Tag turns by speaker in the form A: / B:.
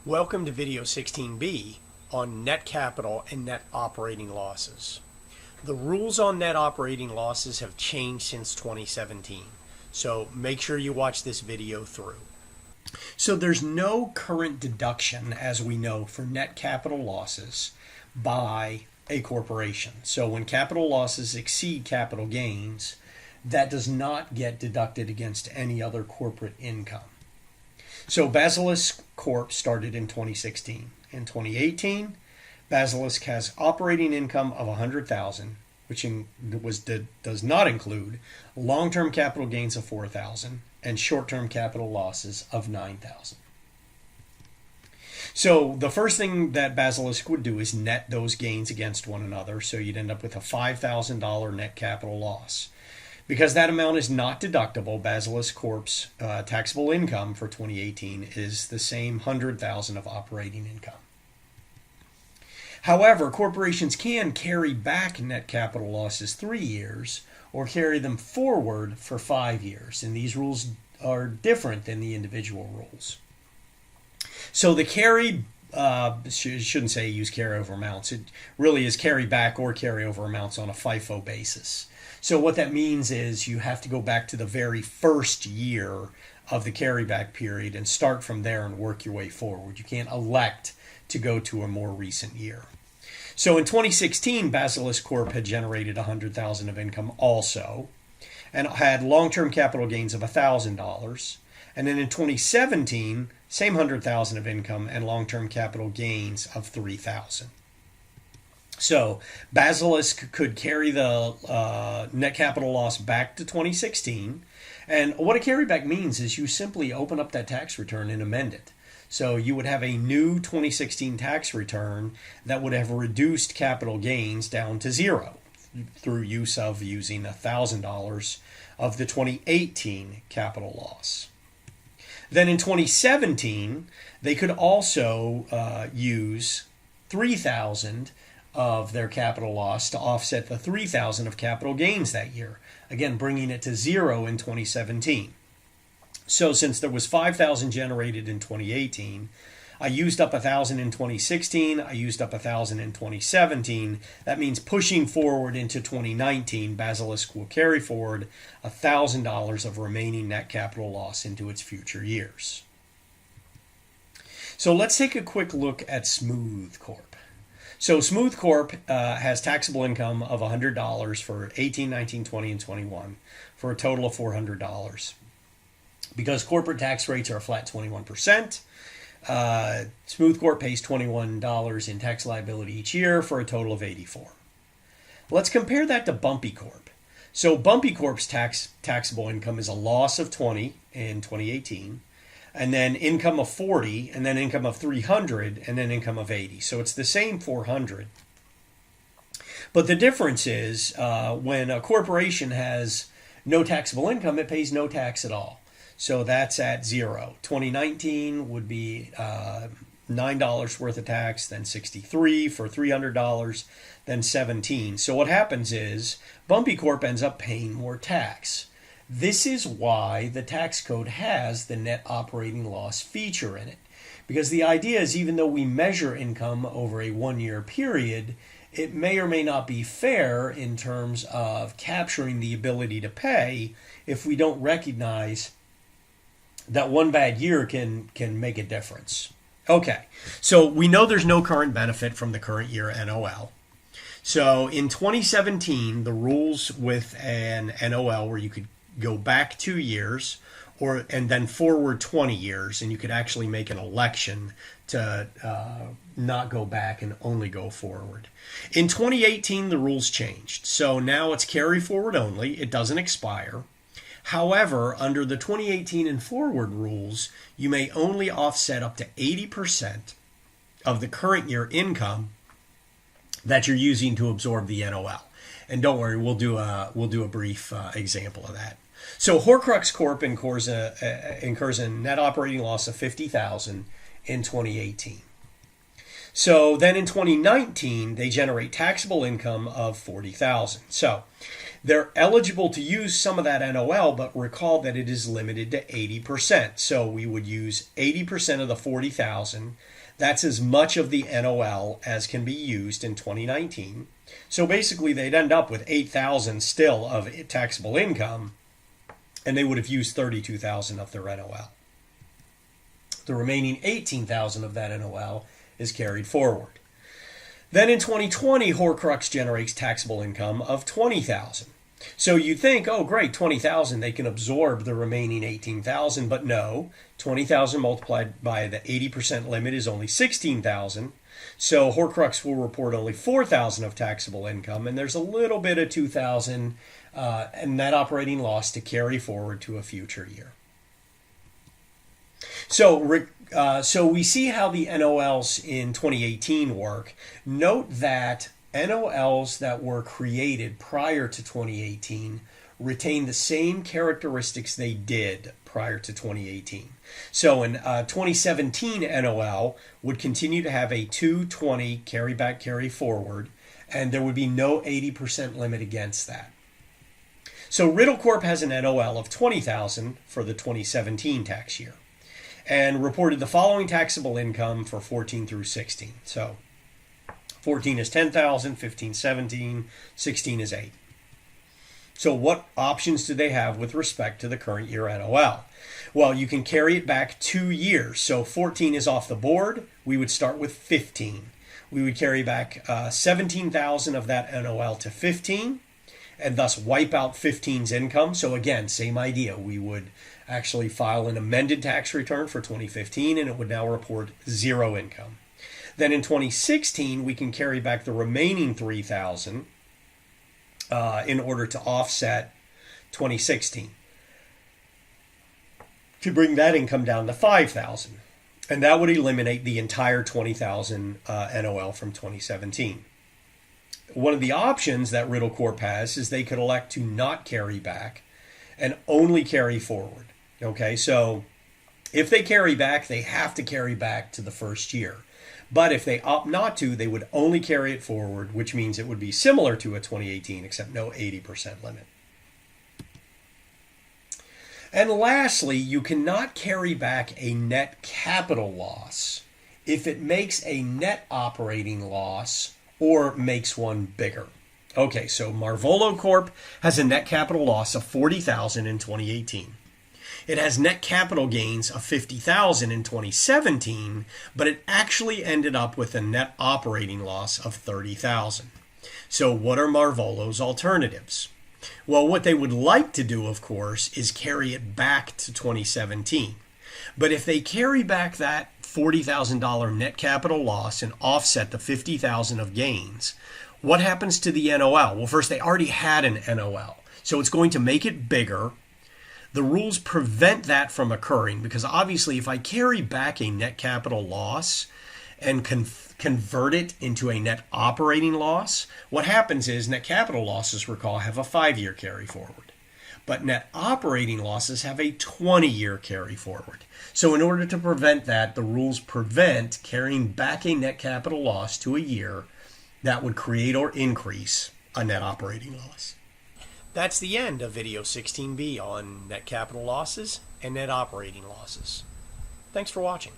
A: Welcome to video 16b on net capital and net operating losses. The rules on net operating losses have changed since 2017, so make sure you watch this video through. So there's no current deduction, as we know, for net capital losses by a corporation. So when capital losses exceed capital gains, that does not get deducted against any other corporate income. So Basilisk Corp started in 2016. In 2018, Basilisk has operating income of $100,000, which does not include long-term capital gains of $4,000 and short-term capital losses of $9,000. So the first thing that Basilisk would do is net those gains against one another. So you'd end up with a $5,000 net capital loss. Because that amount is not deductible, Basilisk Corp's taxable income for 2018 is the same $100,000 of operating income. However, corporations can carry back net capital losses 3 years or carry them forward for 5 years. And these rules are different than the individual rules. So the carry, shouldn't say use carryover amounts. It really is carry back or carryover amounts on a FIFO basis. So what that means is you have to go back to the very first year of the carryback period and start from there and work your way forward. You can't elect to go to a more recent year. So in 2016, Basilisk Corp had generated $100,000 of income also and had long-term capital gains of $1,000. And then in 2017, same $100,000 of income and long-term capital gains of $3,000. So Basilisk could carry the net capital loss back to 2016. And what a carryback means is you simply open up that tax return and amend it. So you would have a new 2016 tax return that would have reduced capital gains down to zero through using $1,000 of the 2018 capital loss. Then in 2017, they could also use $3,000 of their capital loss to offset the $3,000 of capital gains that year, again bringing it to zero in 2017. So since there was $5,000 generated in 2018, I used up $1,000 in 2016, I used up $1,000 in 2017. That means pushing forward into 2019, Basilisk will carry forward $1,000 of remaining net capital loss into its future years. So let's take a quick look at Smooth Corp. So Smooth Corp has taxable income of $100 for 18, 19, 20, and 21 for a total of $400. Because corporate tax rates are a flat 21%, Smooth Corp pays $21 in tax liability each year for a total of $84. Let's compare that to Bumpy Corp. So Bumpy Corp's taxable income is a loss of $20 in 2018. And then income of $40, and then income of $300, and then income of $80. So it's the same $400. But the difference is when a corporation has no taxable income, it pays no tax at all. So that's at zero. 2019 would be $9 worth of tax, then $63 for $300, then $17. So what happens is Bumpy Corp ends up paying more tax. This is why the tax code has the net operating loss feature in it. Because the idea is even though we measure income over a 1-year period, it may or may not be fair in terms of capturing the ability to pay if we don't recognize that one bad year can make a difference. Okay, so we know there's no current benefit from the current year NOL. So in 2017, the rules with an NOL where you could go back 2 years and then forward 20 years, and you could actually make an election to not go back and only go forward. In 2018, the rules changed. So now it's carry forward only. It doesn't expire. However, under the 2018 and forward rules, you may only offset up to 80% of the current year income that you're using to absorb the NOL. And don't worry, we'll do a brief example of that. So Horcrux Corp incurs a net operating loss of $50,000 in 2018. So then in 2019, they generate taxable income of $40,000. So they're eligible to use some of that NOL, but recall that it is limited to 80%. So we would use 80% of the $40,000. That's as much of the NOL as can be used in 2019. So basically, they'd end up with $8,000 still of taxable income, and they would have used $32,000 of their NOL. The remaining $18,000 of that NOL is carried forward. Then in 2020, Horcrux generates taxable income of $20,000. So you think, oh great, $20,000, they can absorb the remaining $18,000, but no, $20,000 multiplied by the 80% limit is only $16,000. So Horcrux will report only $4,000 of taxable income, and there's a little bit of $2,000 net operating loss to carry forward to a future year. So we see how the NOLs in 2018 work. Note that NOLs that were created prior to 2018 retain the same characteristics they did prior to 2018. So in 2017 NOL would continue to have a 220 carry back, carry forward, and there would be no 80% limit against that. So Riddle Corp has an NOL of $20,000 for the 2017 tax year, and reported the following taxable income for 14 through 16. So 14 is 10,000, 15, 17, 16 is 8. So what options do they have with respect to the current year NOL? Well, you can carry it back 2 years. So 14 is off the board. We would start with 15. We would carry back 17,000 of that NOL to 15, and thus wipe out 15's income. So again, same idea. We would actually file an amended tax return for 2015, and it would now report 0 income. Then in 2016, we can carry back the remaining 3,000 in order to offset 2016, to bring that income down to 5,000. And that would eliminate the entire 20,000 NOL from 2017. One of the options that Riddle Corp has is they could elect to not carry back and only carry forward. Okay, so if they carry back, they have to carry back to the first year. But if they opt not to, they would only carry it forward, which means it would be similar to a 2018, except no 80% limit. And lastly, you cannot carry back a net capital loss if it makes a net operating loss or makes one bigger. Okay, so Marvolo Corp has a net capital loss of $40,000 in 2018. It has net capital gains of $50,000 in 2017, but it actually ended up with a net operating loss of $30,000. So what are Marvolo's alternatives? Well, what they would like to do, of course, is carry it back to 2017. But if they carry back that $40,000 net capital loss and offset the $50,000 of gains, what happens to the NOL? Well, first, they already had an NOL, so it's going to make it bigger. The rules prevent that from occurring because obviously if I carry back a net capital loss and convert it into a net operating loss, what happens is net capital losses, recall, have a 5-year carry forward. But net operating losses have a 20-year carry forward. So in order to prevent that, the rules prevent carrying back a net capital loss to a year that would create or increase a net operating loss. That's the end of video 16B on net capital losses and net operating losses. Thanks for watching.